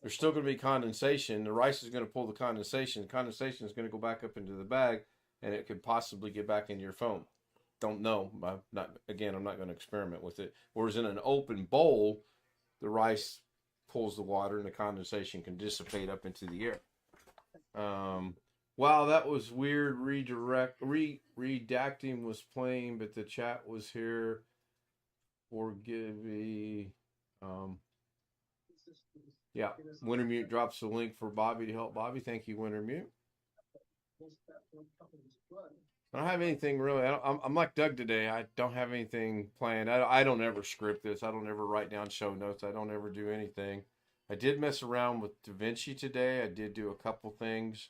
there's still going to be condensation. The rice is going to pull the condensation. The condensation is going to go back up into the bag, and it could possibly get back into your foam. Don't know. I'm not going to experiment with it. Whereas in an open bowl, the rice pulls the water, and the condensation can dissipate up into the air. Wow, that was weird. Redacting was playing, but the chat was here. Forgive me. Yeah, Wintermute drops the link for Bobby to help Bobby. Thank you, Wintermute. I don't have anything really. I'm like Doug today. I don't have anything planned. I don't ever script this. I don't ever write down show notes. I don't ever do anything. I did mess around with DaVinci today. I did do a couple things.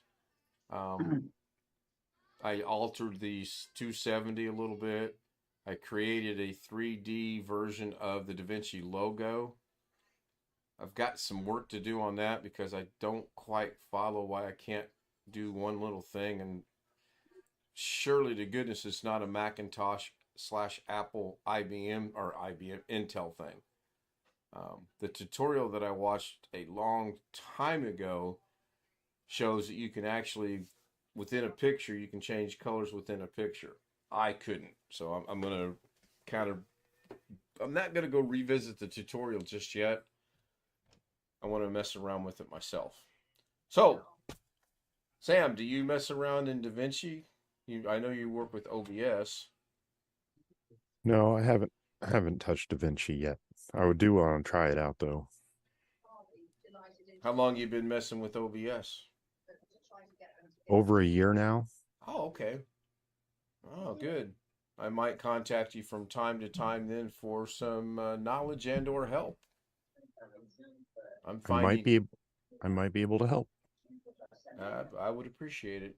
I altered the 270 a little bit. I created a 3D version of the DaVinci logo. I've got some work to do on that because I don't quite follow why I can't do one little thing. And surely to goodness it's not a Macintosh / Apple IBM Intel thing. The tutorial that I watched a long time ago shows that you can actually, within a picture, you can change colors within a picture. I couldn't. So I'm going to I'm not going to go revisit the tutorial just yet. I want to mess around with it myself. So, Sam, do you mess around in DaVinci? I know you work with OBS. No, I haven't touched DaVinci yet. I would do want to try it out though. How long you been messing with OBS? Over a year now. Oh, okay. Oh, good. I might contact you from time to time then for some knowledge and or help. I might be able to help. I would appreciate it.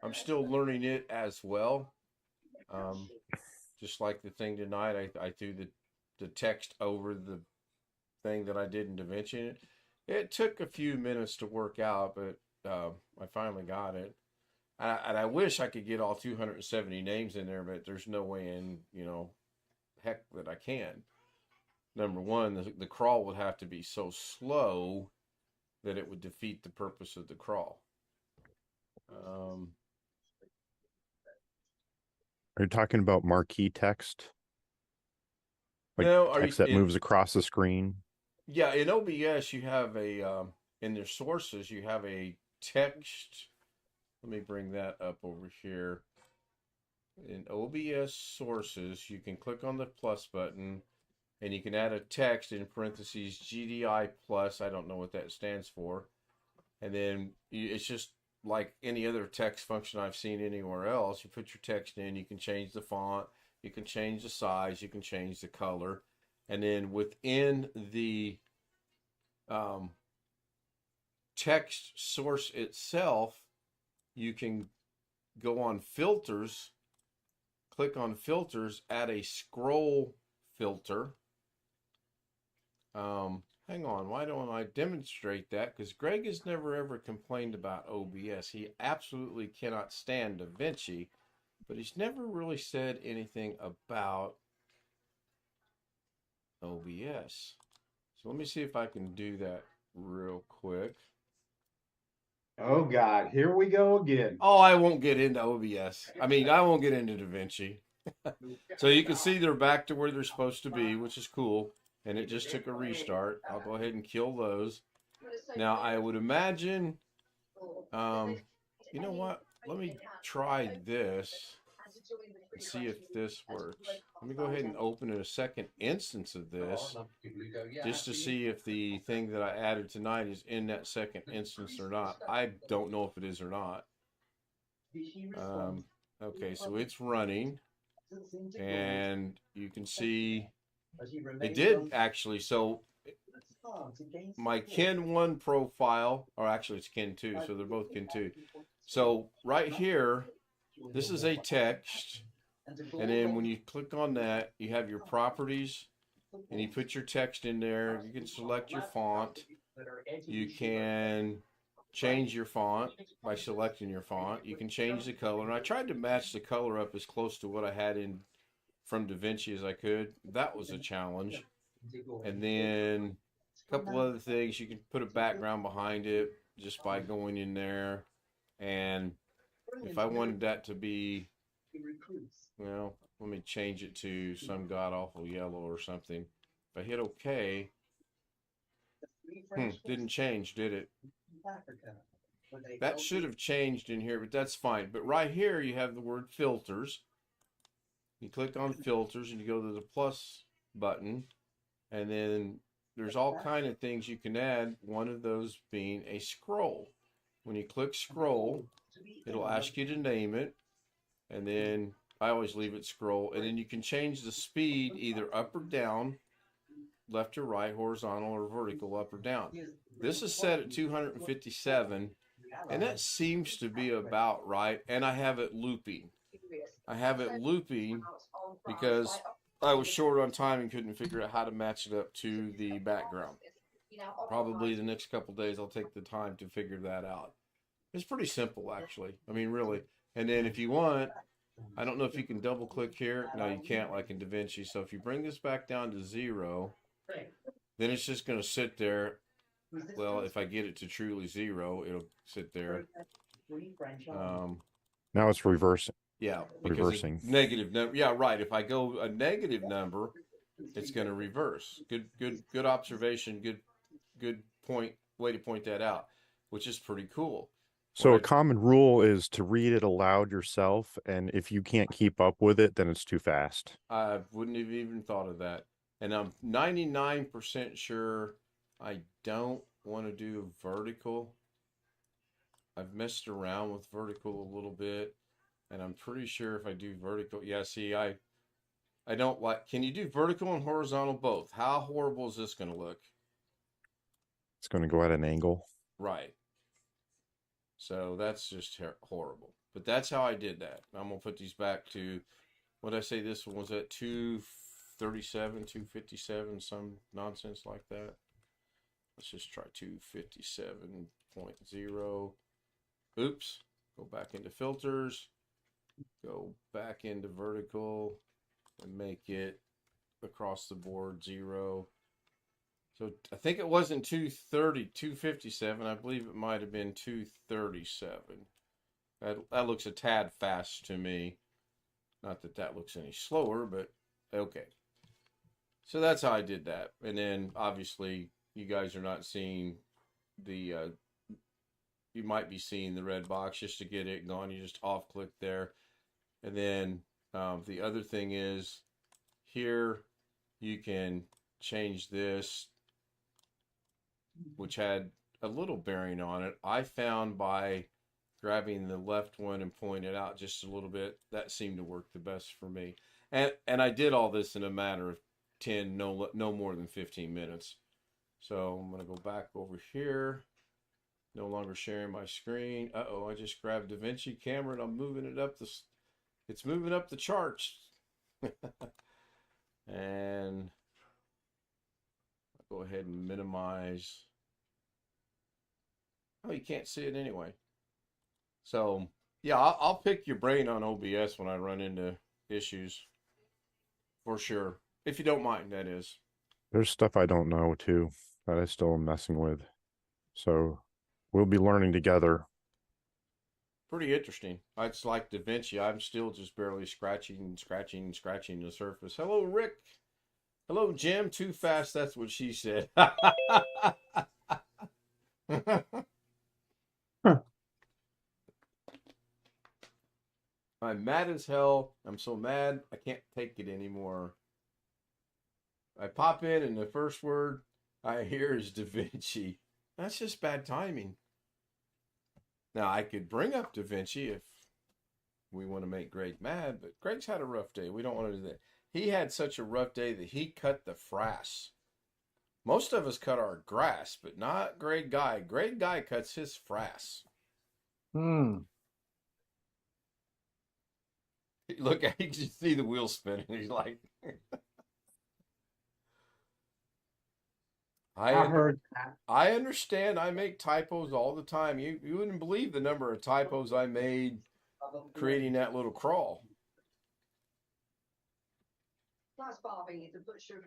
I'm still learning it as well. Just like the thing tonight, I threw the text over the thing that I did in DaVinci. It took a few minutes to work out, but I finally got it. And I wish I could get all 270 names in there, but there's no way in, heck that I can. Number one, the crawl would have to be so slow that it would defeat the purpose of the crawl. Are you talking about marquee text? Like no, text that moves across the screen? Yeah, in OBS you have in their sources you have a text. Let me bring that up over here. In OBS sources, you can click on the plus button and you can add a text in parentheses GDI plus. I don't know what that stands for. And then it's just like any other text function I've seen anywhere else. You put your text in, you can change the font, you can change the size, you can change the color. And then within the text source itself, you can go on filters, click on filters, add a scroll filter. Hang on, why don't I demonstrate that? Because Greg has never ever complained about OBS. He absolutely cannot stand DaVinci, but he's never really said anything about OBS. So let me see if I can do that real quick. Oh God, here we go again. Oh, I won't get into OBS. I won't get into DaVinci. So you can see they're back to where they're supposed to be, which is cool. And it just took a restart. I'll go ahead and kill those. Now, I would imagine, you know what? Let me try this and see if this works. Let me go ahead and open a second instance of this just to see if the thing that I added tonight is in that second instance or not. I don't know if it is or not. Okay, so it's running. And you can see it did actually. So my Kin 1 profile, or actually it's Kin 2, so they're both Kin 2. So right here, this is a text. And then when you click on that, you have your properties and you put your text in there. You can select your font. You can change your font by selecting your font. You can change the color. And I tried to match the color up as close to what I had in from DaVinci as I could. That was a challenge. And then couple other things. You can put a background behind it just by going in there. And if I wanted that to be, well, let me change it to some god awful yellow or something. If I hit OK, didn't change, did it? That should have changed in here, but that's fine. But right here, you have the word filters. You click on filters and you go to the plus button, and then there's all kind of things you can add, one of those being a scroll. When you click scroll, it'll ask you to name it, and then I always leave it scroll, and then you can change the speed either up or down, left or right, horizontal or vertical, up or down. This is set at 257, and that seems to be about right, and I have it looping. I have it looping because I was short on time and couldn't figure out how to match it up to the background. Probably the next couple days I'll take the time to figure that out. It's pretty simple, actually. I mean, really. And then if you want, I don't know if you can double click here. No, you can't like in DaVinci. So if you bring this back down to 0, then it's just going to sit there. Well, if I get it to truly 0, it'll sit there. Now it's reversing. Yeah, Reversing. Negative number. Yeah, right. If I go a negative number, it's going to reverse. Good observation. Good point. Way to point that out, which is pretty cool. So a common rule is to read it aloud yourself, and if you can't keep up with it, then it's too fast. I wouldn't have even thought of that. And I'm 99% sure I don't want to do vertical. I've messed around with vertical a little bit, and I'm pretty sure if I do vertical, yeah, see, I don't like, can you do vertical and horizontal both? How horrible is this going to look? It's going to go at an angle. Right. So that's just horrible. But that's how I did that. I'm going to put these back to, what did I say this one was at 237, 257, some nonsense like that. Let's just try 257.0. Oops. Go back into filters. Go back into vertical and make it across the board 0. So I think it wasn't 257. I believe it might have been 237. That looks a tad fast to me. Not that that looks any slower, but okay. So that's how I did that. And then obviously you guys are not seeing the, you might be seeing the red box just to get it going. You just off click there. And then the other thing is here you can change this, which had a little bearing on it. I found by grabbing the left one and pointing it out just a little bit, that seemed to work the best for me. And I did all this in a matter of 10, no more than 15 minutes. So I'm going to go back over here. No longer sharing my screen. Uh-oh, I just grabbed DaVinci camera and I'm moving it up it's moving up the charts. And I'll go ahead and minimize. Oh, you can't see it anyway. So, yeah, I'll pick your brain on OBS when I run into issues. For sure. If you don't mind, that is. There's stuff I don't know, too, that I still am messing with. So we'll be learning together. Pretty interesting. It's like DaVinci. I'm still just barely scratching the surface. Hello, Rick. Hello, Jim. Too fast. That's what she said. I'm mad as hell. I'm so mad I can't take it anymore. I pop in and the first word I hear is DaVinci. That's just bad timing. Now, I could bring up DaVinci if we want to make Greg mad, but Greg's had a rough day. We don't want to do that. He had such a rough day that he cut the frass. Most of us cut our grass, but not Greg Guy. Greg Guy cuts his frass. Look, you can see the wheel spinning. He's like... I heard that. I understand. I make typos all the time. You wouldn't believe the number of typos I made creating that little crawl.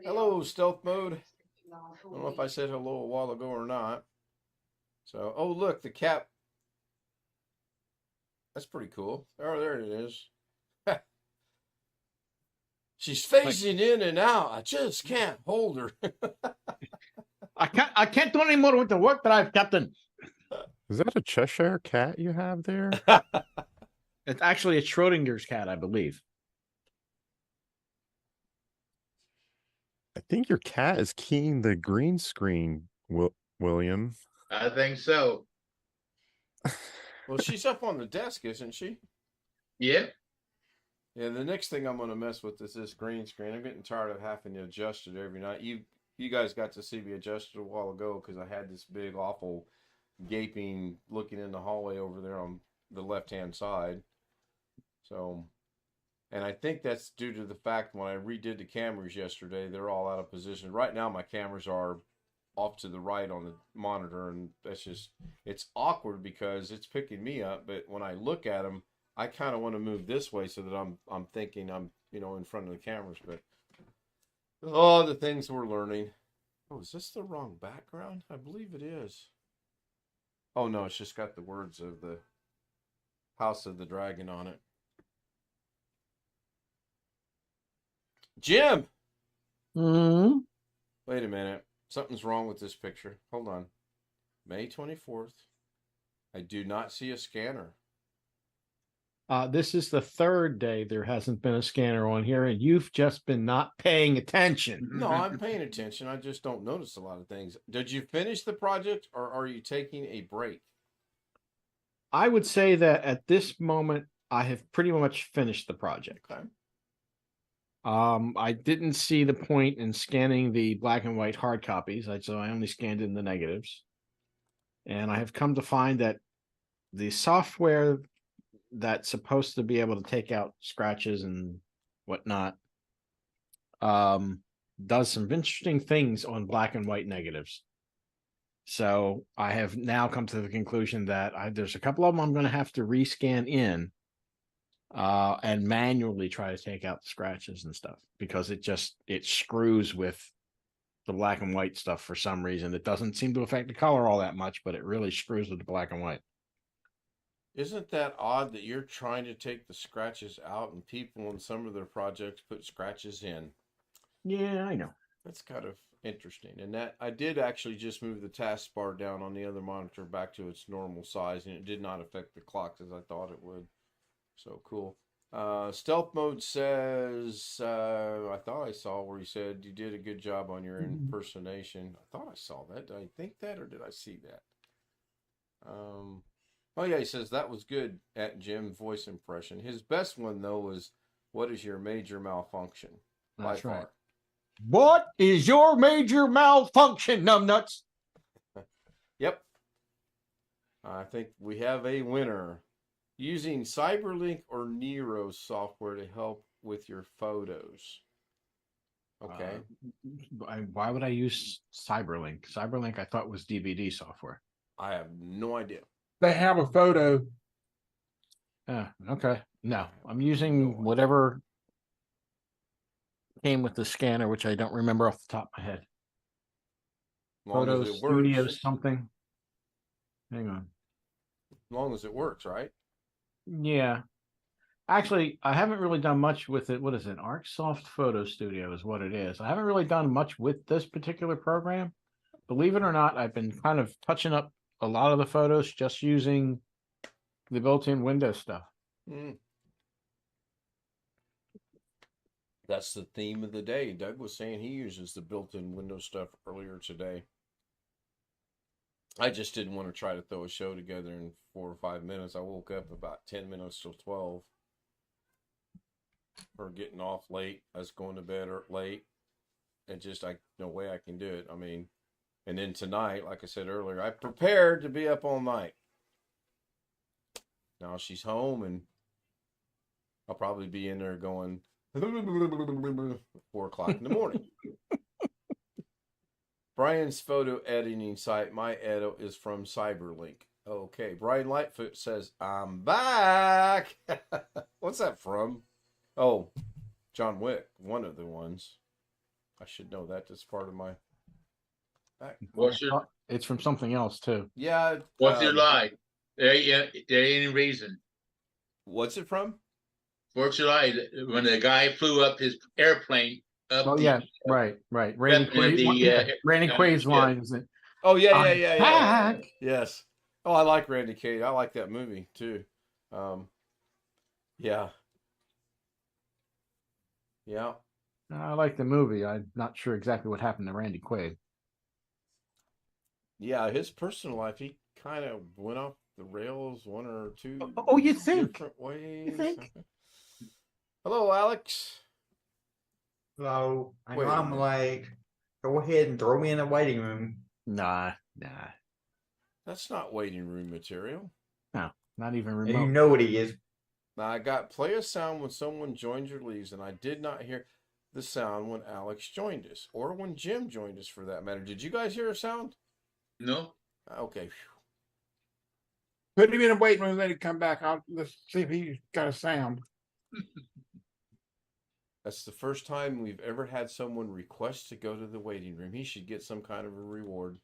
Hello, stealth mode. I don't know if I said hello a while ago or not. So, oh, look, the cat. That's pretty cool. Oh, there it is. She's phasing in and out. I just can't hold her. I can't do any more with the work that I've Captain. Is that a Cheshire cat you have there? It's actually a Schrodinger's cat, I believe. I think your cat is keying the green screen, William. I think so. Well, she's up on the desk, isn't she? Yeah. Yeah, the next thing I'm going to mess with is this green screen. I'm getting tired of having to adjust it every night. You guys got to see me adjust it a while ago because I had this big, awful, gaping, looking in the hallway over there on the left-hand side. So, and I think that's due to the fact when I redid the cameras yesterday, they're all out of position. Right now, my cameras are off to the right on the monitor, and that's just, it's awkward because it's picking me up, but when I look at them, I kind of want to move this way so that I'm thinking I'm, in front of the cameras, but oh, the things we're learning. Oh, is this the wrong background? I believe it is. Oh no, it's just got the words of the House of the Dragon on it. Jim! Hmm. Wait a minute. Something's wrong with this picture. Hold on. May 24th. I do not see a scanner. This is the third day there hasn't been a scanner on here, and you've just been not paying attention. No, I'm paying attention. I just don't notice a lot of things. Did you finish the project or are you taking a break? I would say that at this moment, I have pretty much finished the project. Okay. I didn't see the point in scanning the black and white hard copies, so I only scanned in the negatives. And I have come to find that the software that's supposed to be able to take out scratches and whatnot does some interesting things on black and white negatives. So I have now come to the conclusion that there's a couple of them I'm going to have to rescan in and manually try to take out the scratches and stuff, because it screws with the black and white stuff for some reason. It doesn't seem to affect the color all that much, but it really screws with the black and white. Isn't that odd that you're trying to take the scratches out and people in some of their projects put scratches in? Yeah, I know. That's kind of interesting. And that I did actually just move the taskbar down on the other monitor back to its normal size, and it did not affect the clock as I thought it would. So cool. Stealth mode says, I thought I saw where he said you did a good job on your impersonation. I thought I saw that. Did I think that or did I see that? Oh yeah, he says that was good at Jim voice impression. His best one though was, "What is your major malfunction?" That's by right. far. What is your major malfunction, numbnuts? Yep. I think we have a winner. Using Cyberlink or Nero software to help with your photos. Okay. Why would I use Cyberlink? Cyberlink I thought was DVD software. I have no idea. They have a photo. Okay. No, I'm using whatever came with the scanner, which I don't remember off the top of my head. Long Photo as it Studio works. something. Hang on. As long as it works, right? Yeah. Actually, I haven't really done much with it. What is it? ArcSoft Photo Studio is what it is. I haven't really done much with this particular program. Believe it or not, I've been kind of touching up a lot of the photos just using the built-in Windows stuff. That's the theme of the day. Doug was saying he uses the built-in Windows stuff earlier today. I just didn't want to try to throw a show together in 4 or 5 minutes. I woke up about 10 minutes till 12. Or getting off late. I was going to bed late. And just, no way I can do it. I mean, and then tonight, like I said earlier, I prepared to be up all night. Now she's home and I'll probably be in there going 4 o'clock in the morning. Brian's photo editing site, My Edo, is from Cyberlink. Okay. Brian Lightfoot says, I'm back. What's that from? Oh, John Wick, one of the ones. I should know that. That's part of my What's your It's from something else too. Yeah. What's your lie? There ain't any reason. What's it from? Fourth of July, when the guy flew up his airplane up Oh the yeah, right. Randy Weapon, Quaid. Randy Quaid's yeah. line is it? Oh yeah. I'm back. Yes. Oh, I like Randy Quaid. I like that movie too. Yeah. Yeah. I like the movie. I'm not sure exactly what happened to Randy Quaid. Yeah. His personal life, he kind of went off the rails one or two. Oh, you think? Different ways. You think? Hello, Alex. So I Wait know a I'm minute. like, go ahead and throw me in the waiting room. Nah. That's not waiting room material. No, not even And you remote. know what he is. Now I got play a sound when someone joins or leaves, and I did not hear the sound when Alex joined us, or when Jim joined us for that matter. Did you guys hear a sound? No. Okay. Put him in a waiting room, let him come back. Let's see if he's got a sound. That's the first time we've ever had someone request to go to the waiting room. He should get some kind of a reward.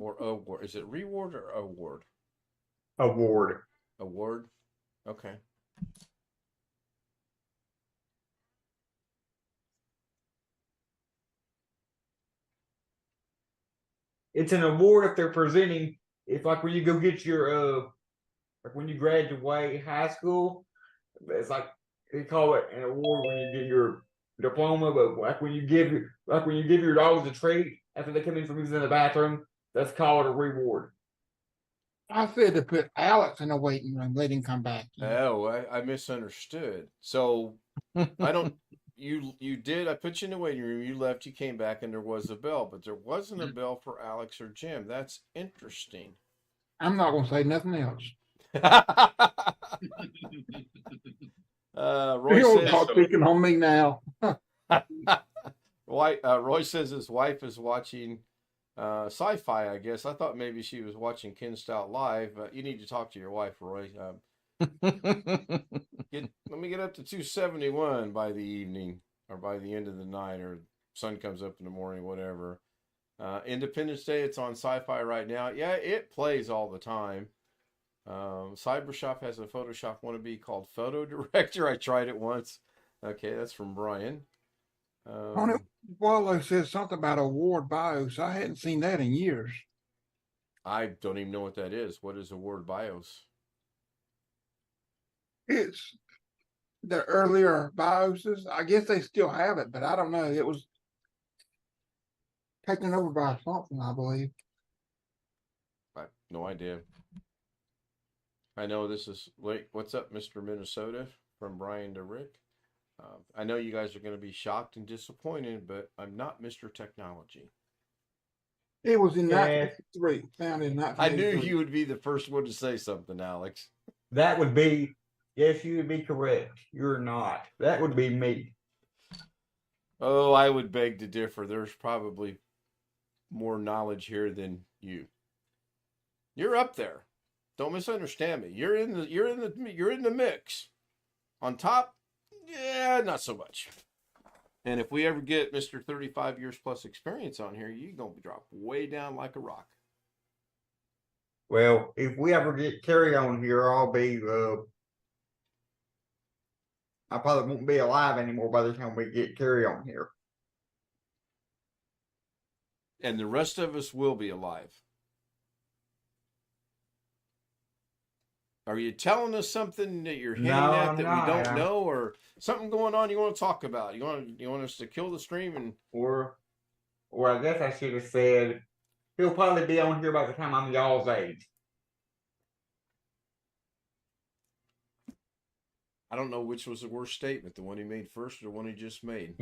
Or award. Is it reward or award? Award. Award? Okay. It's an award if they're presenting. If like when you go get your like when you graduate high school, it's like they call it an award when you get your diploma. But like when you give your dogs a treat after they come in from using the bathroom, that's called a reward. I said to put Alex in a waiting room, let him come back. Oh, I misunderstood. So I don't. You did. I put you in the waiting room. You left. You came back, and there was a bell, but there wasn't a bell for Alex or Jim. That's interesting. I'm not going to say nothing else. Roy He'll says. start picking on me now. Roy says his wife is watching sci-fi. I guess I thought maybe she was watching Ken Stout live. You need to talk to your wife, Roy. Let me get up to 271 by the evening or by the end of the night, or sun comes up in the morning, whatever. Independence Day, it's on Sci-Fi right now. Yeah, it plays all the time. Cybershop has a Photoshop wannabe called Photo Director. I tried it once. Okay, that's from Brian. On it, Wallow says something about award bios. I hadn't seen that in years. I don't even know what that is. What is award bios? It's the earlier bioses. I guess they still have it, but I don't know. It was taken over by something, I believe. I have no idea. I know this is wait. What's up, Mr. Minnesota? From Brian to Rick. I know you guys are going to be shocked and disappointed, but I'm not Mr. Technology. It was in Yeah. 1983. Found in I knew 1983. you would be the first one to say something, Alex. That would be, yes, you would be correct. You're not. That would be me. Oh, I would beg to differ. There's probably more knowledge here than you. You're up there. Don't misunderstand me. You're in the mix. On top, yeah, not so much. And if we ever get Mr. 35 years plus experience on here, you're gonna drop way down like a rock. Well, if we ever get Carrie on here, I probably won't be alive anymore by the time we get Carrie on here. And the rest of us will be alive. Are you telling us something that you're hinting No, at I'm that not. we don't know, or something going on you want to talk about? You want us to kill the stream and Or I guess I should have said he'll probably be on here by the time I'm y'all's age. I don't know which was the worst statement, the one he made first or the one he just made.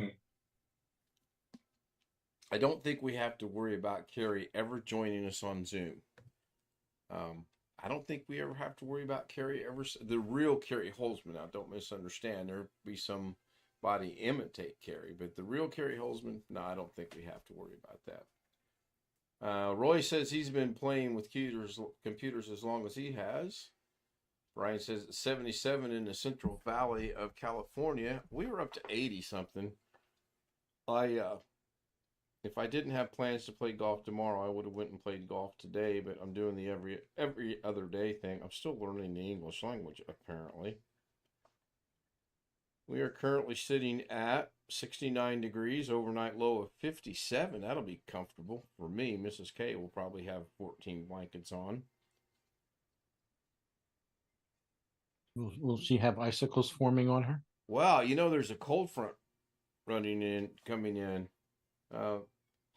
I don't think we have to worry about Carrie ever joining us on Zoom. I don't think we ever have to worry about Carrie ever. The real Carrie Holzman. Now, don't misunderstand. There'll be somebody imitate Carrie, but the real Carrie Holzman, no, I don't think we have to worry about that. Roy says he's been playing with computers as long as he has. Brian says it's 77 in the Central Valley of California. We were up to 80 something. If I didn't have plans to play golf tomorrow, I would have went and played golf today, but I'm doing the every other day thing. I'm still learning the English language, apparently. We are currently sitting at 69 degrees, overnight low of 57. That'll be comfortable for me. Mrs. K will probably have 14 blankets on. Will she have icicles forming on her? Wow, there's a cold front coming in.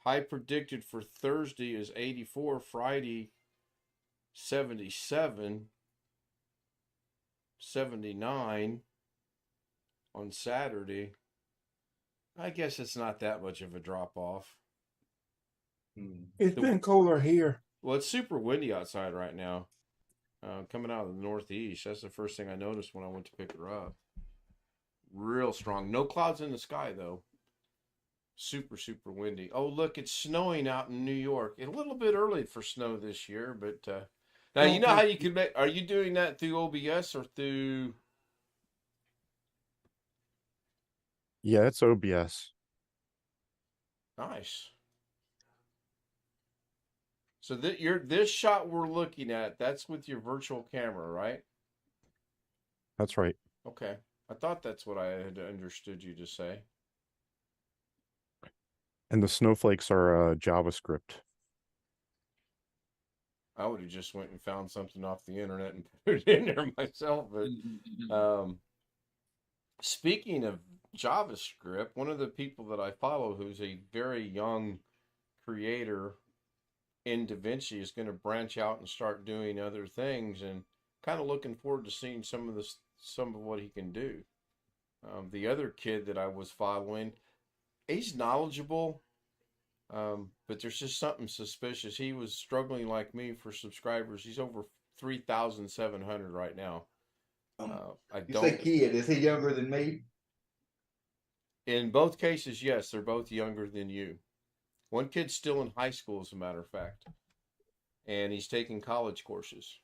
High predicted for Thursday is 84, Friday 77, 79 on Saturday. I guess it's not that much of a drop off. It's been cooler here. Well, it's super windy outside right now. Coming out of the northeast. That's the first thing I noticed when I went to pick her up. Real strong. No clouds in the sky, though. Super, super windy. Oh, look, it's snowing out in New York. A little bit early for snow this year, but now you know how you can make. Are you doing that through OBS or through? Yeah, it's OBS. Nice. So this shot we're looking at, that's with your virtual camera, right? That's right. Okay. I thought that's what I had understood you to say. And the snowflakes are JavaScript. I would have just went and found something off the internet and put it in there myself. But speaking of JavaScript, one of the people that I follow who's a very young creator in DaVinci is going to branch out and start doing other things, and kind of looking forward to seeing some of what he can do. The other kid that I was following, he's knowledgeable, but there's just something suspicious. He was struggling like me for subscribers. He's over 3,700 right now. You say kid, is he younger than me? In both cases, yes, they're both younger than you. One kid's still in high school, as a matter of fact, and he's taking college courses.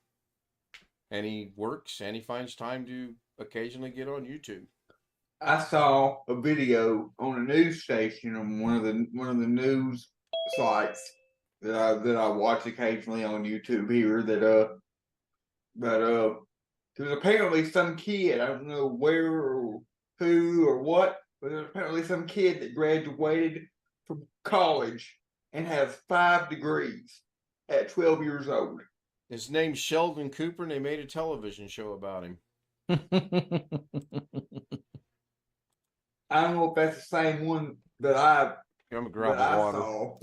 And he works, and he finds time to occasionally get on YouTube. I saw a video on a news station on one of the news sites that I watch occasionally on YouTube here that there's apparently some kid, I don't know where or who or what, but there's apparently some kid that graduated from college and has 5 degrees at 12 years old. His name's Sheldon Cooper, and they made a television show about him. I don't know if that's the same one that I water. saw.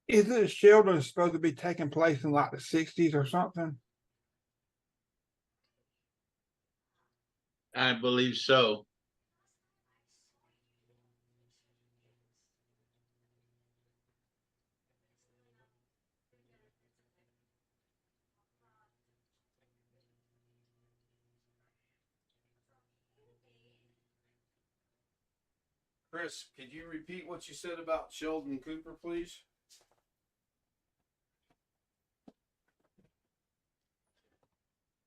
Isn't Sheldon supposed to be taking place in like the 60s or something? I believe so. Chris, could you repeat what you said about Sheldon Cooper, please?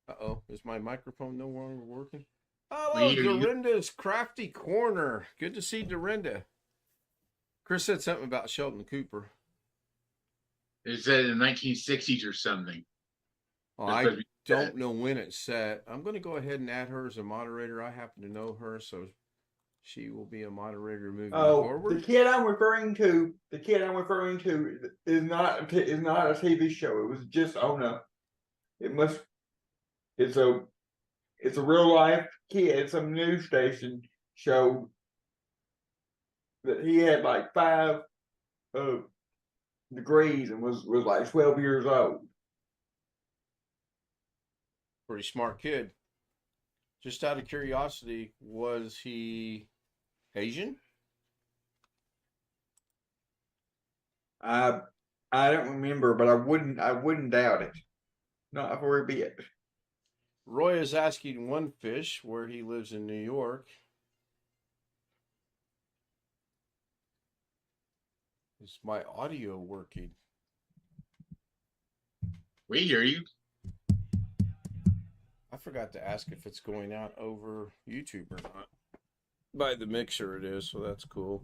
Uh-oh, is my microphone no longer working? Hello, Dorinda's Crafty Corner. Good to see Dorinda. Chris said something about Sheldon Cooper. It said in the 1960s or something. Oh, I don't know when it's set. I'm going to go ahead and add her as a moderator. I happen to know her, so she will be a moderator moving forward. The kid I'm referring to is not a TV show. It was just on it's a real life kid. Some news station show that he had like 5 degrees and was like 12 years old. Pretty smart kid. Just out of curiosity, was he Asian? I don't remember, but I wouldn't doubt it. Not for a bit. Roy is asking One Fish where he lives in New York. Is my audio working? We hear you. I forgot to ask if it's going out over YouTube or not. By the mixer it is, so that's cool.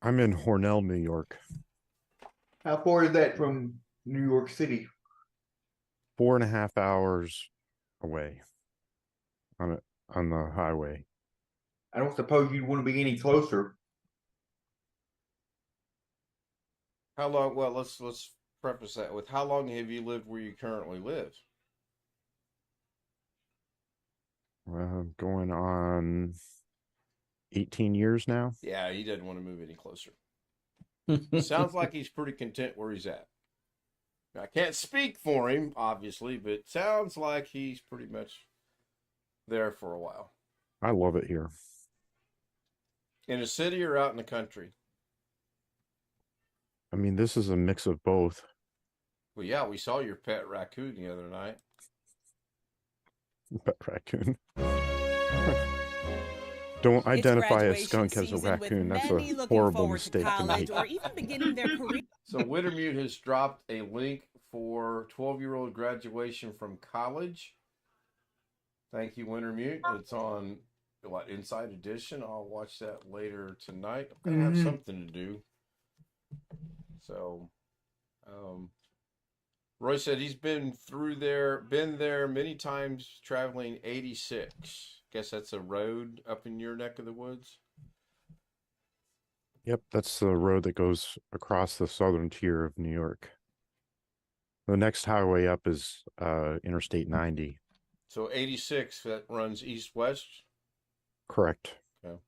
I'm in Hornell, New York. How far is that from New York City? 4.5 hours away on the highway. I don't suppose you'd want to be any closer. How long? Well, let's preface that with how long have you lived where you currently live? Going on 18 years now. Yeah, he doesn't want to move any closer. Sounds like he's pretty content where he's at. I can't speak for him, obviously, but it sounds like he's pretty much there for a while. I love it here. In a city or out in the country? I mean, this is a mix of both. Well, yeah, we saw your pet raccoon the other night. Pet raccoon. Don't identify a skunk as a season, with raccoon. That's many a looking horrible forward to mistake to college make. or even beginning their career. So Wintermute has dropped a link for 12-year-old graduation from college. Thank you, Wintermute. It's on Inside Edition. I'll watch that later tonight. I'm gonna have something to do. So, Roy said he's been there many times, traveling 86. Guess that's a road up in your neck of the woods. Yep, that's the road that goes across the southern tier of New York. The next highway up is Interstate 90. So 86, that runs east-west? Correct. Okay.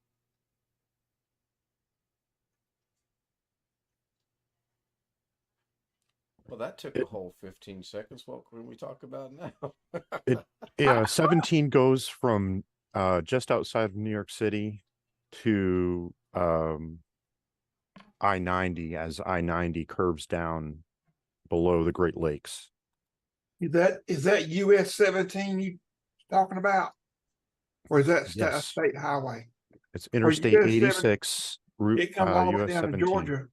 Well, that took a whole 15 seconds. What can we talk about now? 17 goes from just outside of New York City to I-90 as I-90 curves down below the Great Lakes. Is that US 17 you talking about? Or is that Yes. state highway? It's Interstate US US, route It comes all the way US down to 17. Georgia.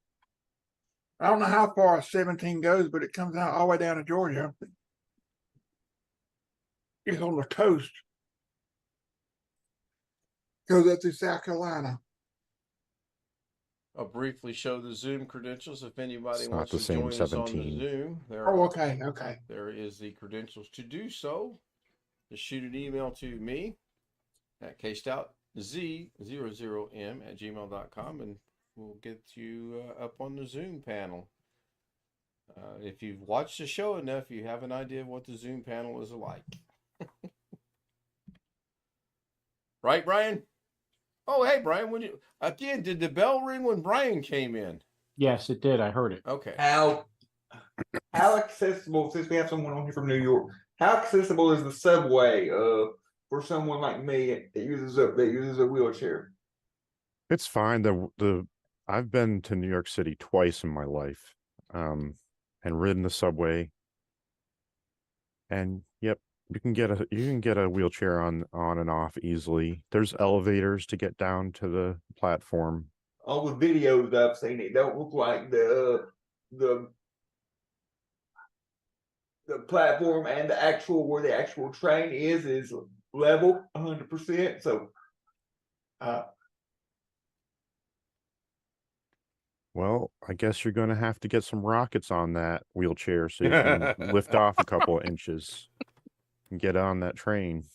I don't know how far 17 goes, but it comes out all the way down to Georgia. It's on the coast. Goes up through South Carolina. I'll briefly show the Zoom credentials if anybody It's not wants the to same join us on the 17. Zoom. Oh, okay. There is the credentials to do so. Just shoot an email to me at kstoutzz00m@gmail.com and we'll get you up on the Zoom panel. If you've watched the show enough, you have an idea of what the Zoom panel is like. Right, Brian? Oh, hey, Brian. Did the bell ring when Brian came in? Yes, it did. I heard it. Okay. How accessible, since we have someone on here from New York, how accessible is the subway for someone like me that uses a wheelchair? It's fine. I've been to New York City twice in my life, and ridden the subway. And yep, you can get a wheelchair on and off easily. There's elevators to get down to the platform. All the videos I've seen, it don't look like the platform and where the actual train is level 100%. So, Well, I guess you're going to have to get some rockets on that wheelchair so you can lift off a couple of inches and get on that train.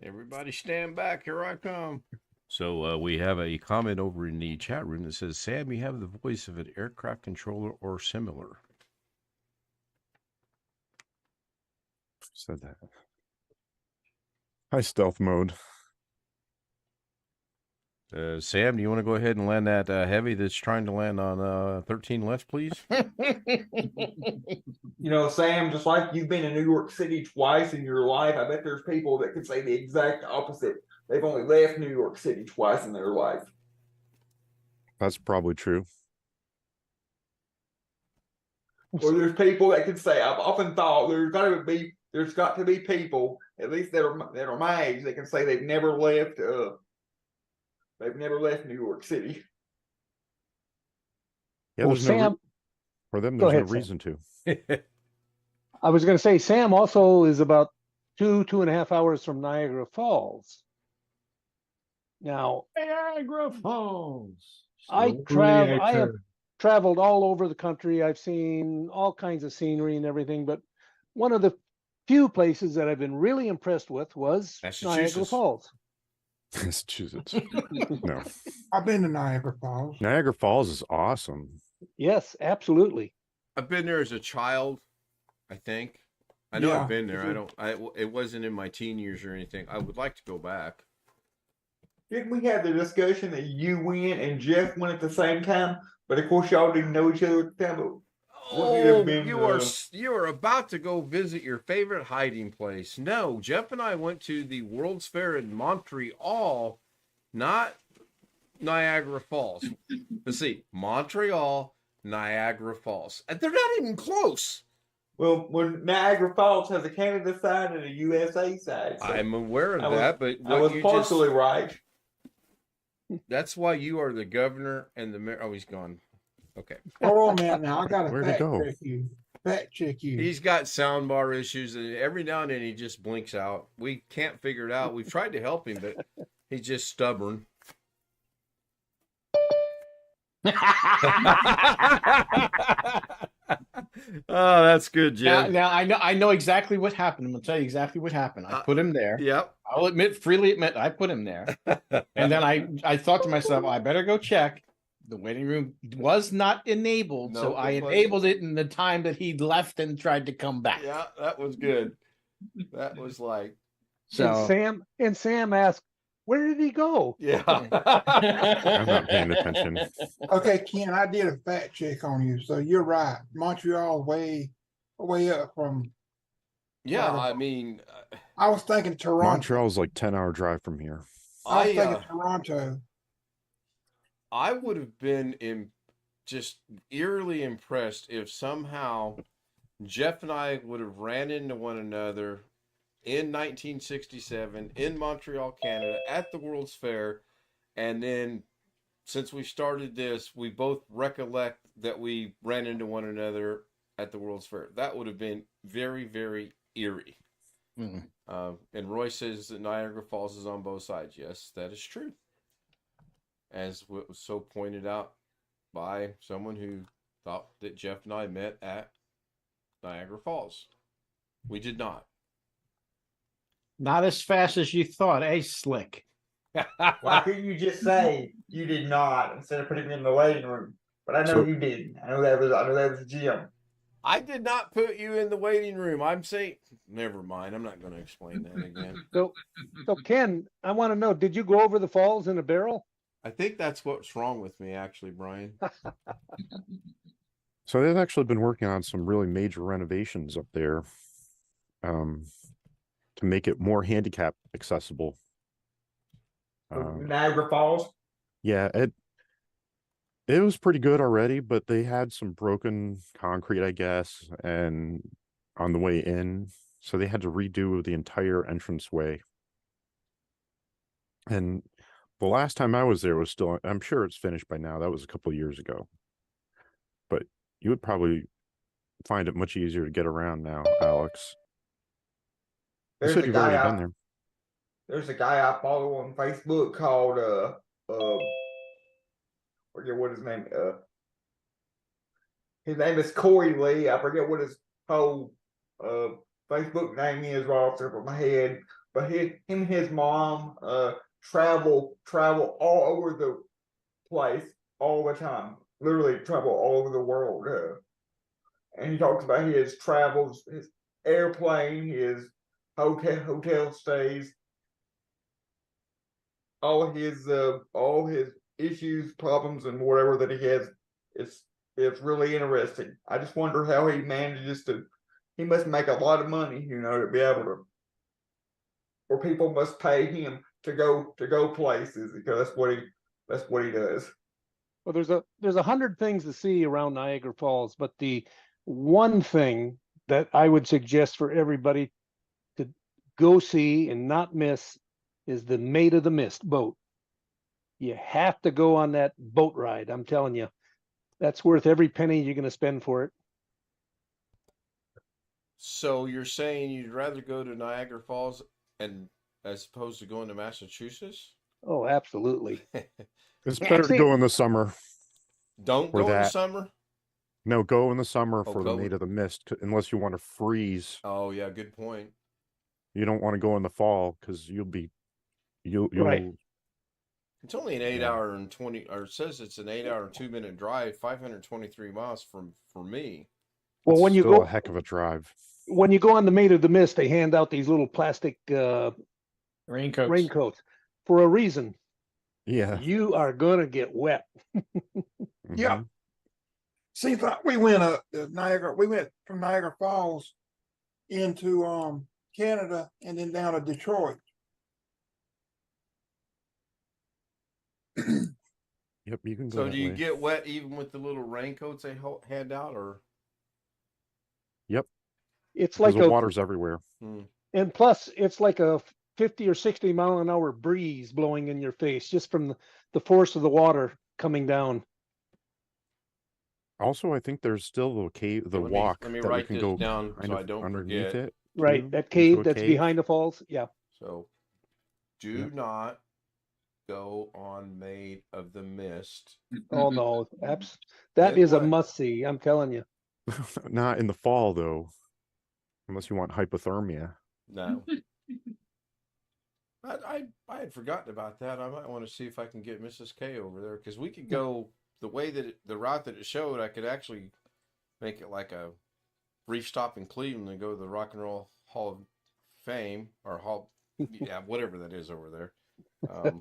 Everybody stand back. Here I come. So we have a comment over in the chat room that says, Sam, you have the voice of an aircraft controller or similar. Said that. Hi, stealth mode. Sam, do you want to go ahead and land that heavy that's trying to land on 13 left, please? Sam, just like you've been in New York City twice in your life, I bet there's people that could say the exact opposite. They've only left New York City twice in their life. That's probably true. Or there's people that could say, I've often thought there's got to be people, at least that are my age, that can say they've never left New York City. Yeah, Well, there's Sam, for them, go there's no ahead, Sam. reason to. I was going to say Sam also is about 2.5 hours from Niagara Falls. Now, Niagara Falls. I Slowly I have turn. traveled all over the country. I've seen all kinds of scenery and everything, but one of the few places that I've been really impressed with was Niagara Massachusetts. Falls. Massachusetts. No. I've been to Niagara Falls. Niagara Falls is awesome. Yes, absolutely. I've been there as a child, I think. I know Yeah. I've been there. It wasn't in my teen years or anything. I would like to go back. Didn't we have the discussion that you went and Jeff went at the same time? But of course, y'all didn't know each other at the time. But wouldn't it have been, You are about to go visit your favorite hiding place. No, Jeff and I went to the World's Fair in Montreal, not Niagara Falls. Let's see, Montreal, Niagara Falls. And they're not even close. well, when Niagara Falls has a Canada side and a USA side. So I'm aware I of was- that, but I was partially right. that's why you are the governor and the mayor. Oh, he's gone. Okay. Hold on a minute now. I got to Where'd he fact go? check you. Fact check you. He's got soundbar issues, and every now and then he just blinks out. We can't figure it out. We've tried to help him, but he's just stubborn. Oh, that's good, Jim. Now I know exactly what happened. I'm gonna tell you exactly what happened. I put him there. Yep. I'll freely admit I put him there. And then I thought to myself, well, I better go check. The waiting room was not enabled, No, so I it wasn't. enabled it in the time that he left and tried to come back. Yeah, that was good. That was like, So And Sam asked, where did he go? yeah. I'm not paying attention. Okay, Ken, I did a fact check on you, so you're right. Montreal way up from. Yeah, I mean, I was thinking Toronto. Montreal's like 10-hour drive from here. I was I thinking Toronto. I would have been just eerily impressed if somehow Jeff and I would have ran into one another in 1967 in Montreal, Canada, at the World's Fair, and then since we started this, we both recollect that we ran into one another at the World's Fair. That would have been very, very eerie. Mhm. And Roy says that Niagara Falls is on both sides. Yes, that is true. As what was so pointed out by someone who thought that Jeff and I met at Niagara Falls. We did not. not as fast as you thought, Slick? Why couldn't you just say you did not instead of putting me in the waiting room? But I know So- you didn't. I know that was Jim. I did not put you in the waiting room. I'm saying, never mind. I'm not going to explain that again. So Ken, I want to know, did you go over the falls in a barrel? I think that's what's wrong with me, actually, Brian. So they've actually been working on some really major renovations up there, to make it more handicap accessible. Niagara Falls. Yeah, it was pretty good already, but they had some broken concrete, I guess, and on the way in, so they had to redo the entire entranceway. And the last time I was there was still, I'm sure it's finished by now. That was a couple of years ago. But you would probably find it much easier to get around now, Alex. You There's said a you've guy already I- been there. There's a guy I follow on Facebook called forget what his name his name is Corey Lee. I forget what his whole Facebook name is right off the top of my head. But him and his mom travel all over the place all the time. Literally travel all over the world. And he talks about his travels, his airplane, his hotel stays, all his issues, problems, and whatever that he has. It's really interesting. I just wonder how he manages to. He must make a lot of money, to be able to. Or people must pay him to go places because that's what he does. Well, there's 100 things to see around Niagara Falls, but the one thing that I would suggest for everybody to go see and not miss is the Maid of the Mist boat. You have to go on that boat ride. I'm telling you, that's worth every penny you're going to spend for it. So you're saying you'd rather go to Niagara Falls and as opposed to going to Massachusetts? Oh, absolutely. It's better to Actually, go in the summer Don't for go in the that. summer? No, go in the summer Oh, for the go. Maid of the Mist, unless you want to freeze. Oh, yeah, good point. You don't want to go in the fall because you'll Right. It's only an 8 hour and 20, or it says it's an 8 hour and 2 minute drive, 523 miles for me. well, It's when you still a go heck of a drive. when you go on the Maid of the Mist, they hand out these little plastic Raincoats. raincoats for a reason. Yeah. You are gonna get wet. Yeah. Mhm. Seems like we went up to Niagara. We went from Niagara Falls into Canada and then down to Detroit. Yep, you can go So that do you way. get wet even with the little raincoats they hand out, or? Yep, It's because like the a water's everywhere. and plus it's like a 50 or 60 mile an hour breeze blowing in your face just from the force of the water coming down. Also, I think there's still the cave, the Let walk me that you write can this go down kind so of I don't underneath forget. it. Right, too, that into cave a that's cave. behind the falls. Yeah. So do Yep. not go on Maid of the Mist. Oh no, that Get is a wet. must see. I'm telling you. Not in the fall though, unless you want hypothermia. No. I had forgotten about that. I might want to see if I can get Mrs. K over there because we could go the way that the route that it showed. I could actually make it like a brief stop in Cleveland and go to the Rock and Roll Hall of Fame or Hall, yeah, whatever that is over there.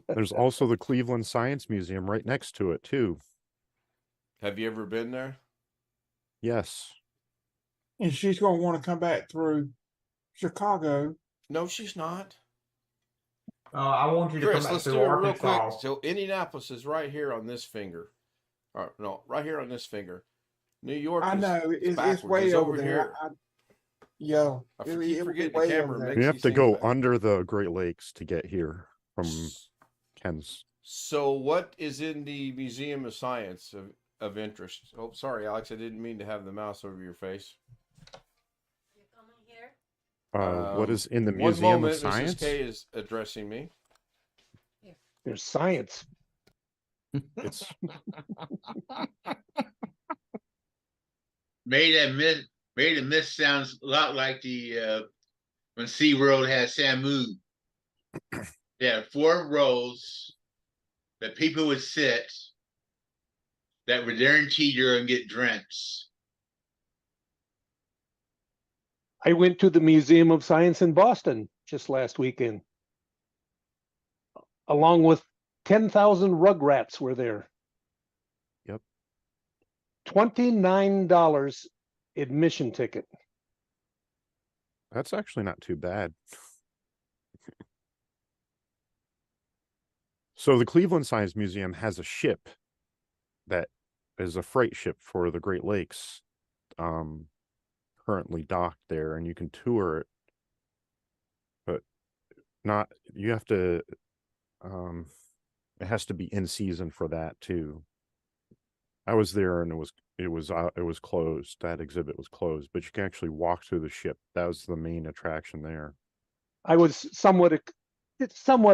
There's also the Cleveland Science Museum right next to it too. Have you ever been there? Yes. And she's going to want to come back through Chicago. No, she's not. I want you to Chris, come back let's do through it real quick. Arkansas. So Indianapolis is right here on this finger. Or, no, right here on this finger. New York I is know it's backwards. way It's over over there. here. Yeah, I it keep would be forgetting the way camera over there. makes You have these to things go back. under the Great Lakes to get here from Ken's. So what is in the Museum of Science of interest? Oh, sorry, Alex, I didn't mean to have the mouse over your face. What is in the One Museum of moment, Mrs. Science? K is addressing me. There's science. It's Made of Mist sounds a lot like the when SeaWorld had Samu. They had 4 rows that people would sit that were guaranteed you're gonna get drenched. I went to the Museum of Science in Boston just last weekend. Along with 10,000 rugrats were there. Yep. $29 admission ticket. That's actually not too bad. So the Cleveland Science Museum has a ship that is a freight ship for the Great Lakes, currently docked there, and you can tour it. But not you have to it has to be in season for that too. I was there and it was closed. That exhibit was closed, but you can actually walk through the ship. That was the main attraction there. I was somewhat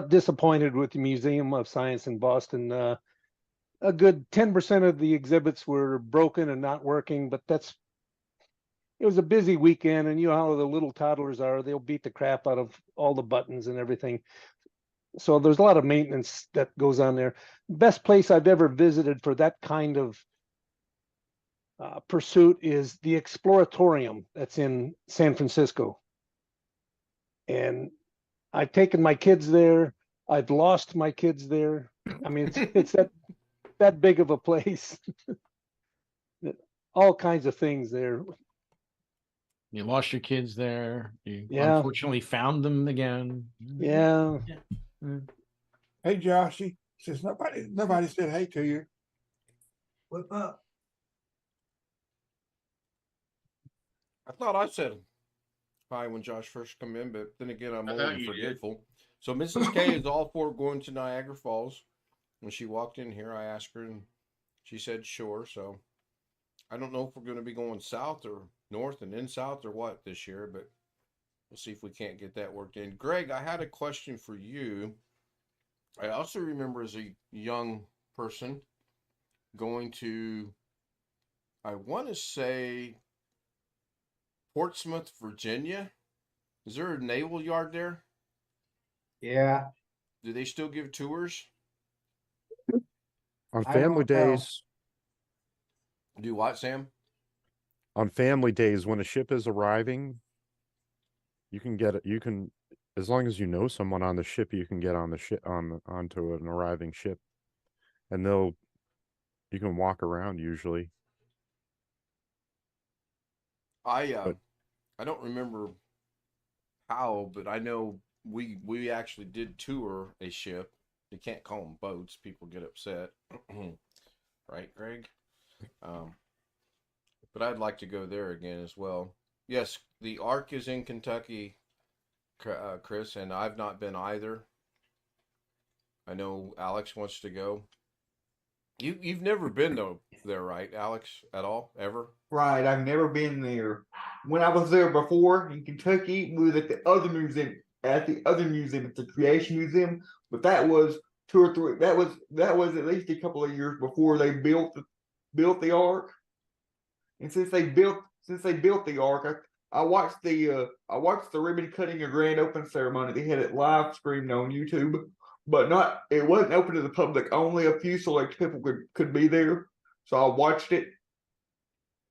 disappointed with the Museum of Science in Boston. A good 10% of the exhibits were broken and not working, but it was a busy weekend, and you know how the little toddlers are. They'll beat the crap out of all the buttons and everything. So there's a lot of maintenance that goes on there. Best place I've ever visited for that kind of pursuit is the Exploratorium that's in San Francisco. And I've taken my kids there. I've lost my kids there. I mean, it's that big of a place. All kinds of things there. You lost your kids there. You Yeah. unfortunately found them again. Yeah. Hey, Joshy, says nobody said hey to you. What's up? I thought I said hi when Josh first come in, but then again, I'm I old thought and you did. forgetful. So Mrs. K is all for going to Niagara Falls. When she walked in here, I asked her, and she said sure. So I don't know if we're going to be going south or north and then south or what this year, but we'll see if we can't get that worked in. Greg, I had a question for you. I also remember as a young person going to, I want to say, Portsmouth, Virginia. Is there a naval yard there? Yeah. Do they still give tours? On I family don't know. days, Do what, Sam? on family days, when a ship is arriving, you can get it. You can, as long as you know someone on the ship, you can get on the ship onto an arriving ship, and you can walk around usually. But I don't remember how, but I know we actually did tour a ship. You can't call them boats; people get upset, right, Greg? Um, but I'd like to go there again as well. Yes, the Ark is in Kentucky, Chris, and I've not been either. I know Alex wants to go. You've never been there, right, Alex? At all, ever? Right, I've never been there. When I was there before in Kentucky, we was at the other museum. At the other museum, at the Creation Museum, but that was 2 or 3. That was at least a couple of years before they built the Ark. And since they built the Ark, I watched the ribbon cutting and grand open ceremony. They had it live streamed on YouTube, but it wasn't open to the public. Only a few select people could be there. So I watched it.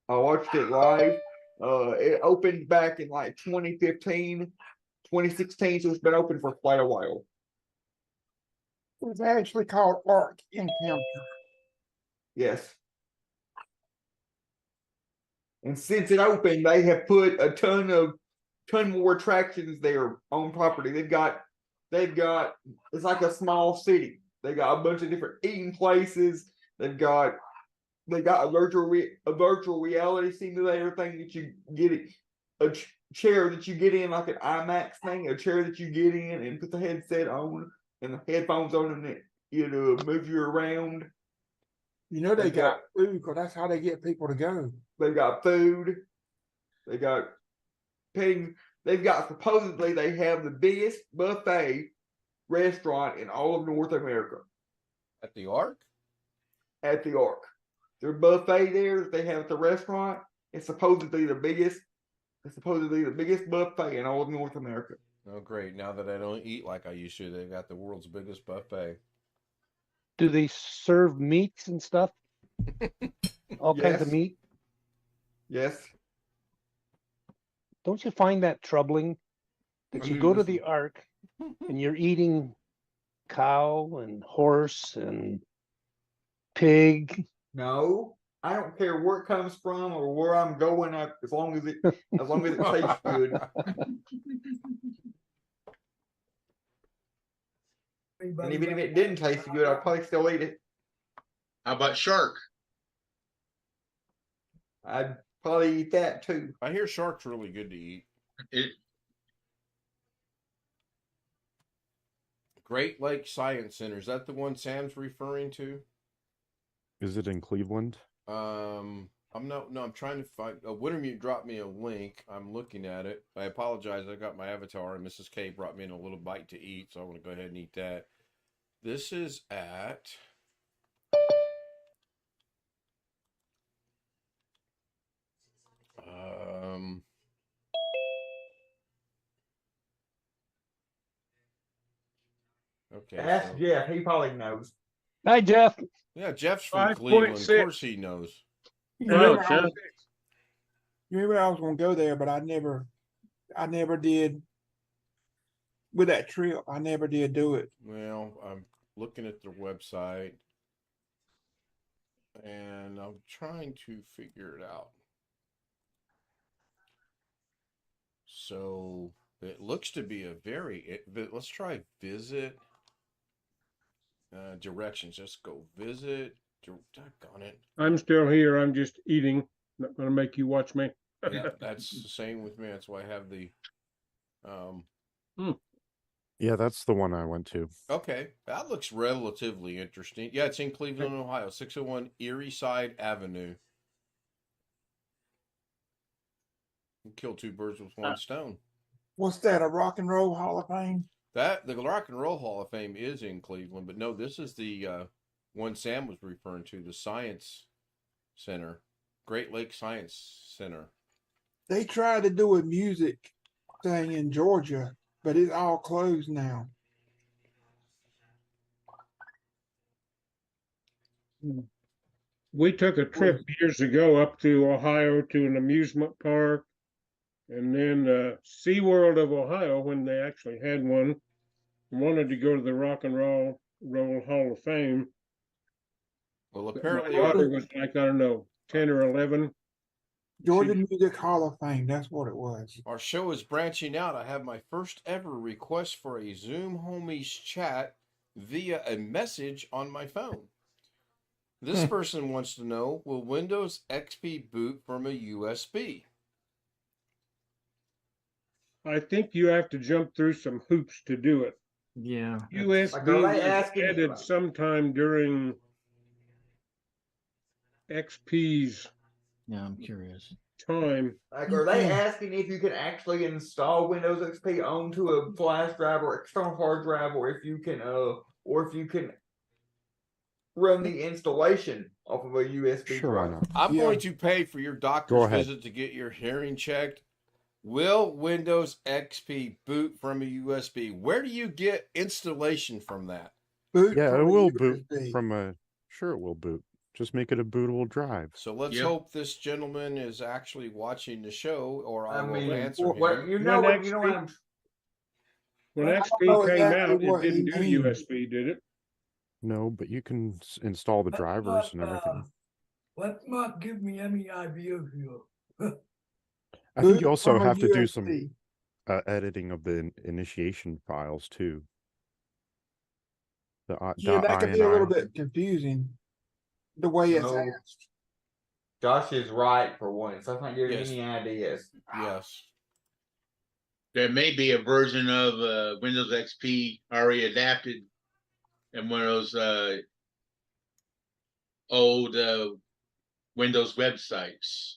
I watched it live. It opened back in like 2015, 2016, so it's been open for quite a while. It's actually called Ark Encounter. Yes. And since it opened, they have put a ton more attractions there on property. They've got it's like a small city. They got a bunch of different eating places. They got a virtual reality simulator thing that you get a chair that you get in like an IMAX thing, a chair that you get in and put the headset on and the headphones on and it move you around. You know they got food because that's how they get people to go. They've got food. They got petting. Supposedly they have the biggest buffet restaurant in all of North America. At the Ark? At the Ark. Their buffet there that they have at the restaurant is supposedly the biggest. It's supposedly the biggest buffet in all of North America. Oh, great. Now that I don't eat like I used to, they've got the world's biggest buffet. Do they serve meats and stuff? All kinds of Yes. meat? Yes. Don't you find that troubling that you go to the Ark and you're eating cow and horse and pig? No, I don't care where it comes from or where I'm going. As long as it tastes good. And even if it didn't taste good, I'd probably still eat it. How about shark? I'd probably eat that too. I hear shark's really good to eat. It, Great Lake Science Center. Is that the one Sam's referring to? Is it in Cleveland? I'm trying to find. Wintermute dropped me a link. I'm looking at it. I apologize. I got my avatar, and Mrs. K brought me in a little bite to eat, so I want to go ahead and eat that. This is at. Okay. Ask Jeff. He probably knows. Hi, Jeff. Yeah, Jeff's from 5.6. Cleveland. Of course he knows. You Hello, remember Jeff. you remember I was going to go there, but I never did. With that trip, I never did do it. Well, I'm looking at their website, and I'm trying to figure it out. So it looks to be let's try visit directions. Let's go visit. Doggone it. I'm still here. I'm just eating. Not going to make you watch me. Yeah, that's the same with me. That's why I have the. Yeah, that's the one I went to. Okay, that looks relatively interesting. Yeah, it's in Cleveland, Ohio, 601 Erie Side Avenue. kill two birds with one stone. What's that? A Rock and Roll Hall of Fame? That the Rock and Roll Hall of Fame is in Cleveland, but no, this is the one Sam was referring to, the Science Center, Great Lakes Science Center. They tried to do a music thing in Georgia, but it's all closed now. We took a trip years ago up to Ohio to an amusement park, and then SeaWorld of Ohio, when they actually had one, wanted to go to the Rock and Roll Hall of Fame. Well, But apparently, my daughter was like, I don't know, 10 or 11. Georgia Music Hall of Fame, that's what it was. our show is branching out. I have my first ever request for a Zoom Homies chat via a message on my phone. This person wants to know, will Windows XP boot from a USB? I think you have to jump through some hoops to do it. Yeah. USB Like, are they was asking you added about- sometime during XP's Yeah, I'm curious. time. Like, are they asking if you can actually install Windows XP onto a flash drive or external hard drive, or if you can run the installation off of a USB Sure, why drive? not? I'm Yeah. going to pay for your Go doctor's ahead. visit to get your hearing checked. Will Windows XP boot from a USB? Where do you get installation from that? Boot Yeah, from it a will boot USB. from a. Sure, it will boot. Just make it a bootable drive. So let's Yep. hope this gentleman is actually watching the show, or I, I will mean, answer what him. you know When what I'm When I don't XP know came exactly out, it what he didn't do means. USB, did it? No, but you can install the drivers and everything. Let's not give me any ideas here. I think Boot you also from a have to do some USB. editing of the initiation files too. The Yeah, that could be a little .ini. bit confusing. The way it's No. asked. Josh is right for once. I'm not giving Yes. any ideas. Yes. There may be a version of Windows XP already adapted in one of those old Windows websites.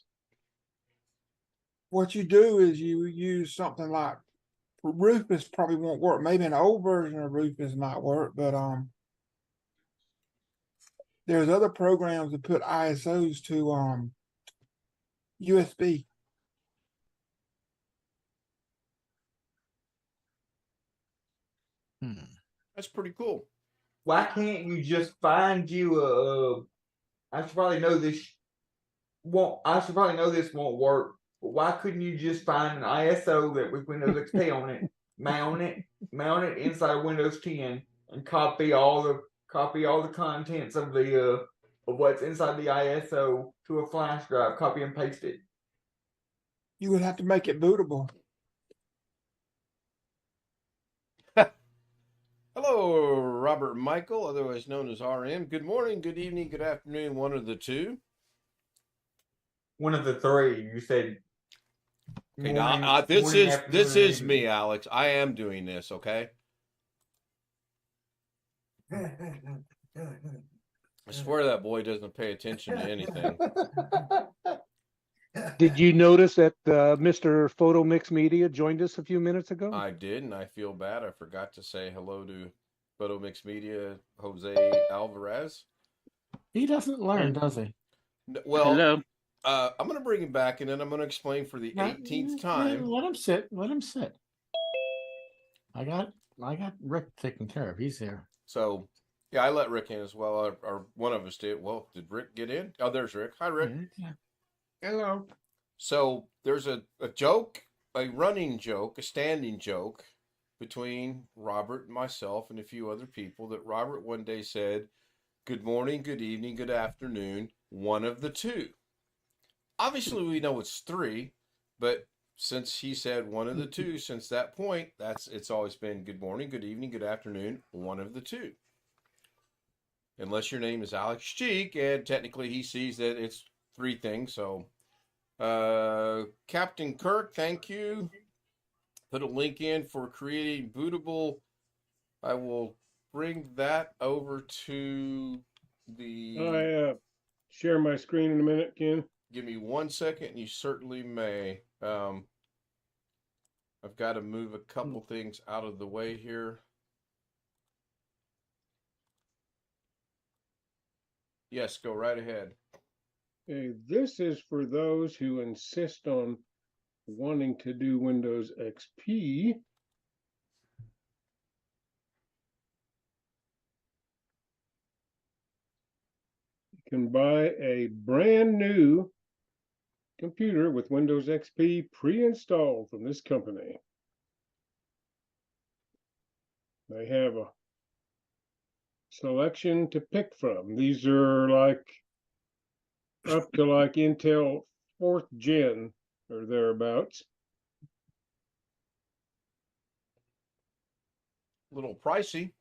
What you do is you use something like Rufus probably won't work. Maybe an old version of Rufus might work, but there's other programs that put ISOs to USB. That's pretty cool. Why can't you just find you a? I should probably know this. I should probably know this won't work. But why couldn't you just find an ISO that with Windows XP on it, mount it inside Windows 10, and copy all the contents of the of what's inside the ISO to a flash drive, copy and paste it. You would have to make it bootable. Hello, Robert Michael, otherwise known as RM. Good morning, good evening, good afternoon, one of the two. One of the three. You said. Okay, morning- now, this morning, is afternoon, and me, Alex. I am doing this, okay? I swear that boy doesn't pay attention to anything. Did you notice that Mr. Photo Mix Media joined us a few minutes ago? I did, and I feel bad. I forgot to say hello to Photo Mix Media, Jose Alvarez. He doesn't learn, does he? Well, Hello. I'm going to bring him back, and then I'm going to explain for the 18th time. Let him sit. Let him sit. I got Rick taken care of. He's here. So, yeah, I let Rick in as well, or one of us did. Well, did Rick get in? Oh, there's Rick. Hi, Rick. Yeah. Hello. So there's a joke, a running joke, a standing joke between Robert and myself and a few other people that Robert one day said, "Good morning, good evening, good afternoon, one of the two." Obviously, we know it's three, but since he said one of the two, since that point, it's always been good morning, good evening, good afternoon, one of the two. Unless your name is Alex Cheek, and technically he sees that it's three things. So, Captain Kirk, thank you. Put a link in for creating bootable. I will bring that over to the. I share my screen in a minute, Ken. Give me 1 second, and you certainly may. I've got to move a couple things out of the way here. Yes, go right ahead. Okay, this is for those who insist on wanting to do Windows XP. You can buy a brand new computer with Windows XP pre-installed from this company. They have a selection to pick from. These are like up to like Intel 4th gen or thereabouts. A little pricey.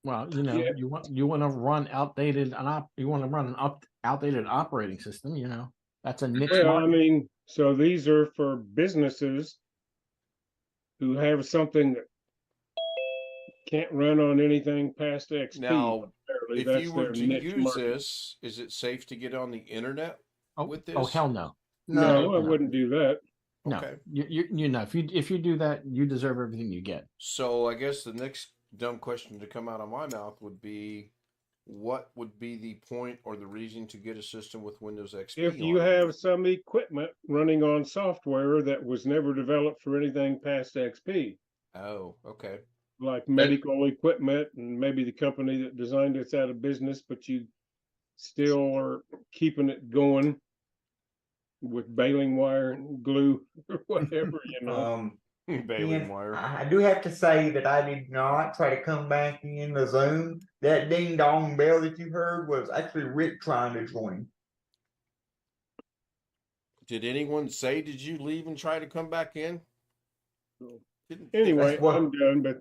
Well, you know, Yeah. you want to run outdated you want to run an outdated operating system. You know, that's a niche Well, I market. mean, so these are for businesses who have something that can't run on anything past XP. Now, Apparently, if that's you were their to niche use market. this, is it safe to get on the internet with this? Oh hell no. No, I no. wouldn't do that. No, Okay. you know, if you do that, you deserve everything you get. So I guess the next dumb question to come out of my mouth would be, what would be the point or the reason to get a system with Windows XP If you on it? have some equipment running on software that was never developed for anything past XP, Oh, okay. like medical equipment, and maybe the company that designed it's out of business, but you still are keeping it going with baling wire and glue or whatever, you know. Baling And wire. I do have to say that I did not try to come back in the Zoom. That ding dong bell that you heard was actually Rick trying to join. Did anyone say, did you leave and try to come back in? Anyway, That's what- I'm done, but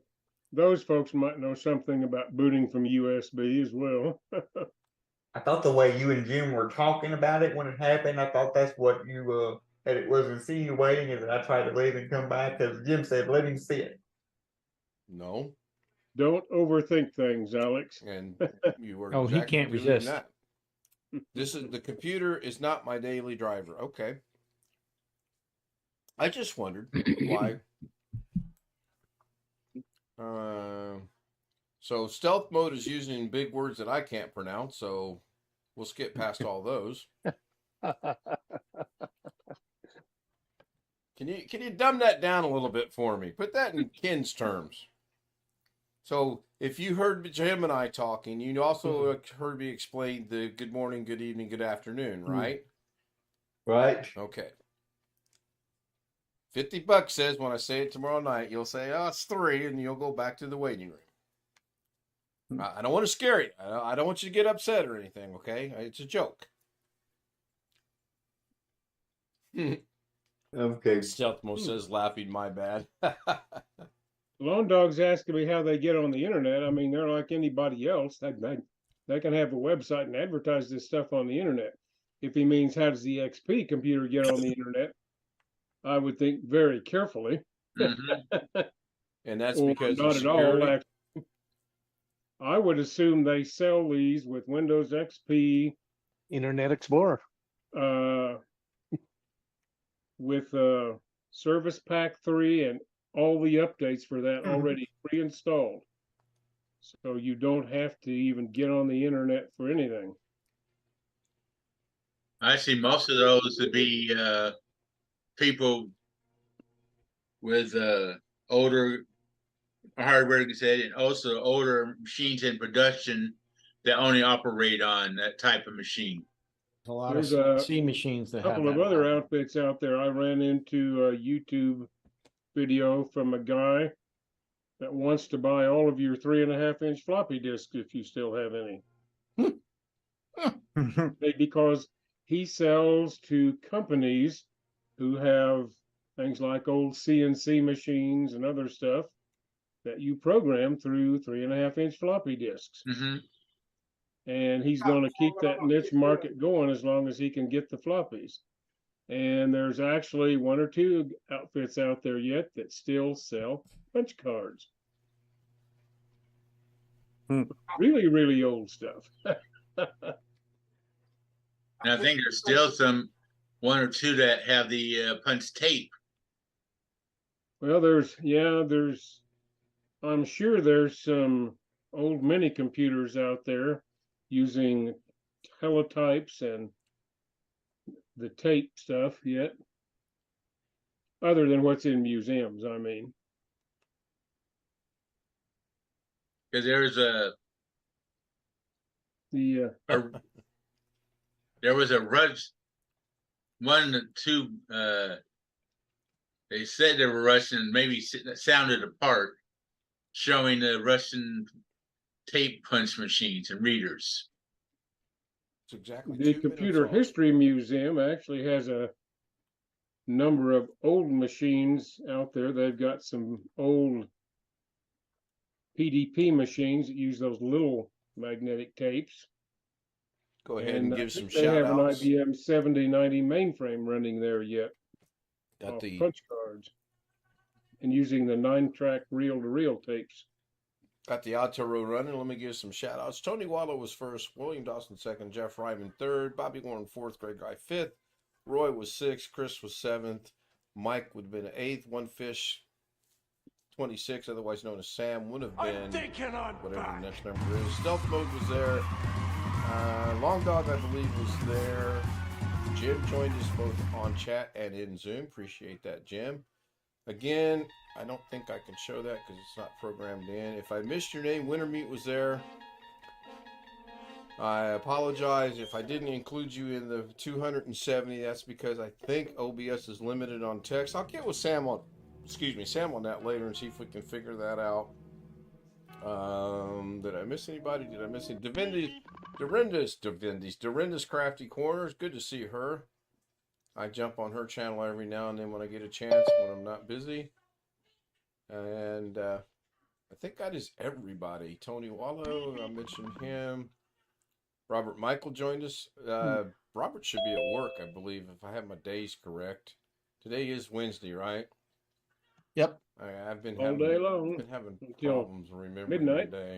those folks might know something about booting from USB as well. I thought the way you and Jim were talking about it when it happened, I thought that's what you that it was insinuating, is that I tried to leave and come back because Jim said let him sit. No. Don't overthink things, Alex. And you were Oh, he exactly can't doing resist. that. The computer is not my daily driver. Okay. I just wondered why. So stealth mode is using big words that I can't pronounce, so we'll skip past all those. Can you dumb that down a little bit for me? Put that in Ken's terms. So if you heard Jim and I talking, you also heard me explain the good morning, good evening, good afternoon, right? Right. Okay. $50 says when I say it tomorrow night, you'll say, oh, it's 3, and you'll go back to the waiting room. I don't want to scare you. I don't want you to get upset or anything, okay? It's a joke. Okay. Stealth Mo says, laughing, my bad. Lone Dog's asking me how they get on the internet. I mean, they're like anybody else. They can have a website and advertise this stuff on the internet. If he means how does the XP computer get on the internet, I would think very carefully. Mhm. And that's Or because not of at all. security. Actually, I would assume they sell these with Windows XP, Internet Explorer. With Service Pack 3 and all the updates for that already pre-installed. So you don't have to even get on the internet for anything. I see most of those to be people with older hardware, like you said, and also older machines in production that only operate on that type of machine. A lot There's of a C machines that have couple of that other problem. outfits out there. I ran into a YouTube video from a guy that wants to buy all of your 3.5-inch floppy disks if you still have any. Because he sells to companies who have things like old CNC machines and other stuff that you program through 3.5-inch floppy disks. Mm-hmm. And he's going to keep that niche market going as long as he can get the floppies. And there's actually 1 or 2 outfits out there yet that still sell punch cards. Really, really old stuff. And I think there's still some 1 or 2 that have the punch tape. Well, I'm sure there's some old mini computers out there using teletypes and the tape stuff yet, other than what's in museums, I mean. Because there's The there was a two. They said they were Russian, maybe sounded apart, showing the Russian tape punch machines and readers. It's exactly the 2 Computer minutes long. History Museum actually has a number of old machines out there. They've got some old PDP machines that use those little magnetic tapes. Go ahead and I give some think they shout have an outs. IBM 7090 mainframe running there yet. Got Off the punch cards and using the 9-track reel-to-reel tapes. Got the auto row running. Let me give some shout outs. Tony Waller was first, William Dawson second, Jeff Ryman third, Bobby Warren fourth, Greg Guy fifth, Roy was sixth, Chris was seventh, Mike would have been eighth, One Fish 26, otherwise known as Sam, would have been whatever the next number is. Stealth Mode was there. Long Dog, I believe, was there. Jim joined us both on chat and in Zoom. Appreciate that, Jim. Again, I don't think I can show that because it's not programmed in. If I missed your name, Wintermeat was there. I apologize if I didn't include you in the 270. That's because I think OBS is limited on text. I'll get with Sam on that later and see if we can figure that out. Did I miss anybody? Did I miss any? Dorinda's Crafty Corners. Good to see her. I jump on her channel every now and then when I get a chance, when I'm not busy. And I think that is everybody. Tony Wallow, I mentioned him. Robert Michael joined us. Robert should be at work, I believe, if I have my days correct. Today is Wednesday, right? Yep. I've been All day long been having until problems remembering midnight. the day.